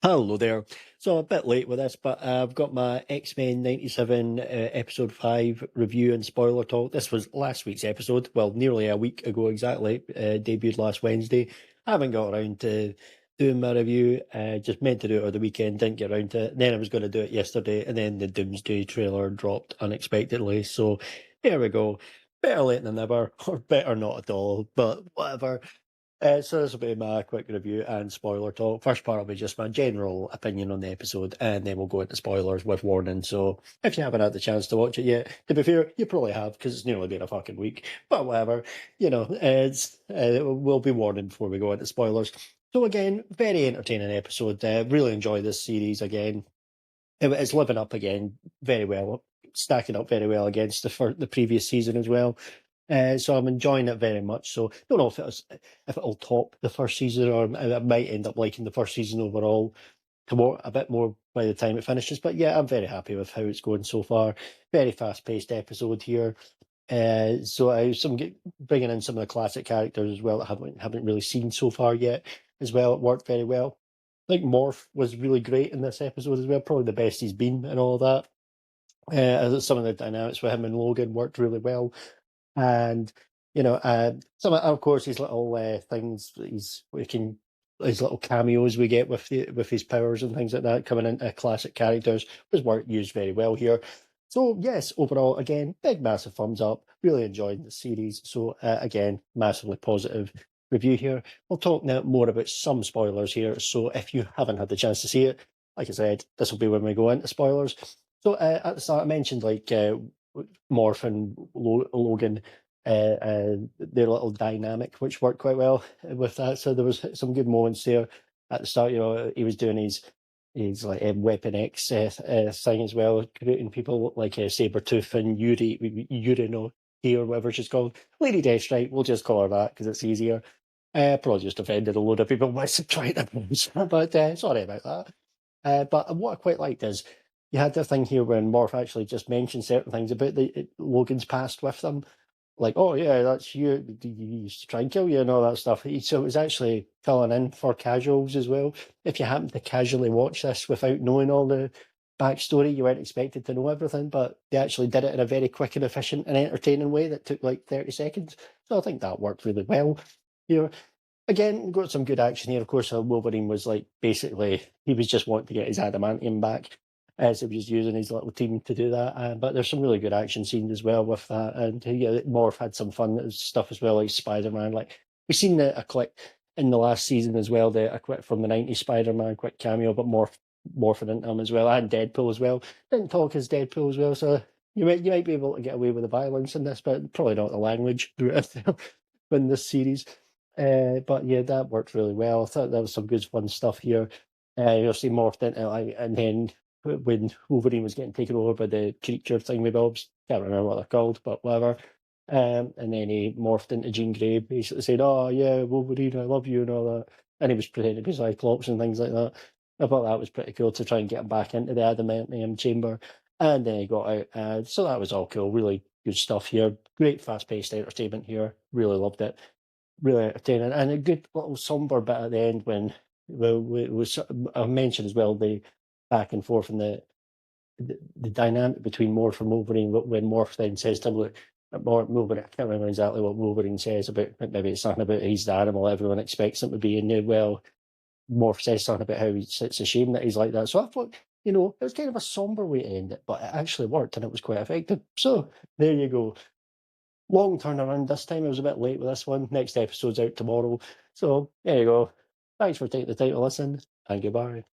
Hello there. So a bit late with this, but I've got my X-Men 97 episode 5 review and spoiler talk. This was last week's episode, well, nearly a week ago exactly, debuted last Wednesday. I haven't got around to doing my review, just meant to do it over the weekend, didn't get around to it. Then I was going to do it yesterday, and then the Doomsday trailer dropped unexpectedly. So here we go. Better late than never, or better not at all, but whatever. So this will be my quick review and spoiler talk. First part will be just my general opinion on the episode, and then we'll go into spoilers with warning. So if you haven't had the chance to watch it yet, to be fair, you probably have because it's nearly been a fucking week. But whatever, we'll be warning before we go into spoilers. So again, very entertaining episode. Really enjoy this series again. It's living up again very well, stacking up very well against the previous season as well. So I'm enjoying it very much. So don't know if it'll top the first season, or I might end up liking the first season overall a bit more by the time it finishes. But yeah, I'm very happy with how it's going so far. Very fast paced episode here. So bringing in some of the classic characters as well that haven't really seen so far yet as well. It worked very well. I think Morph was really great in this episode as well. Probably the best he's been and all that. Some of the dynamics with him and Logan worked really well. And some of course his little things that his little cameos we get with his powers and things like that coming into classic characters was used very well here. So yes, overall, again, big massive thumbs up. Really enjoyed the series. So again, massively positive review here. We'll talk now more about some spoilers here. So if you haven't had the chance to see it, like I said, this will be when we go into spoilers. So at the start, I mentioned Morph and Logan, their little dynamic, which worked quite well with that. So there was some good moments there at the start. He was doing his like Weapon X thing as well, creating people like Sabretooth and Yuri no Ki, or whatever she's called. Lady Deathstrike, we'll just call her that because it's easier. Probably just offended a load of people by trying to pronounce that, but sorry about that. But what I quite liked is you had the thing here when Morph actually just mentioned certain things about Logan's past with them, like, oh yeah, that's you. You used to try and kill you and all that stuff. So it was actually filling in for casuals as well. If you happen to casually watch this without knowing all the backstory, you weren't expected to know everything, but they actually did it in a very quick and efficient and entertaining way that took like 30 seconds. So I think that worked really well. You know, again, got some good action here. Of course, Wolverine was like basically he was just wanting to get his adamantium back, as he was using his little team to do that. But there's some really good action scenes as well with that, and Morph had some fun stuff as well, like Spider-Man. Like we've seen a quick in the last season as well, a quick from the '90s Spider-Man quick cameo, but morphing into him as well, and Deadpool as well. Didn't talk as Deadpool as well, so you might be able to get away with the violence in this, but probably not the language in this series. But yeah, that worked really well. I thought there was some good fun stuff here. You'll see morphed into and then when Wolverine was getting taken over by the creature thingamybobs, can't remember what they're called, but whatever. And then he morphed into Jean Grey, basically saying, "Oh yeah, Wolverine, I love you," and all that. And he was pretending to be Cyclops and things like that. I thought that was pretty cool to try and get him back into the adamantium chamber. And then he got out. So that was all cool. Really good stuff here. Great fast-paced entertainment here. Really loved it. Really entertaining, and a good little somber bit at the end when I mentioned as well the back and forth and the dynamic between Morph and Wolverine when Morph then says to Wolverine, I can't remember exactly what Wolverine says about, maybe it's something about he's the animal everyone expects him to be, and well, Morph says something about how it's a shame that he's like that. So I thought, it was kind of a somber way to end it, but it actually worked and it was quite effective. So there you go. Long turnaround this time. I was a bit late with this one. Next episode's out tomorrow. So there you go. Thanks for taking the time to listen, and goodbye.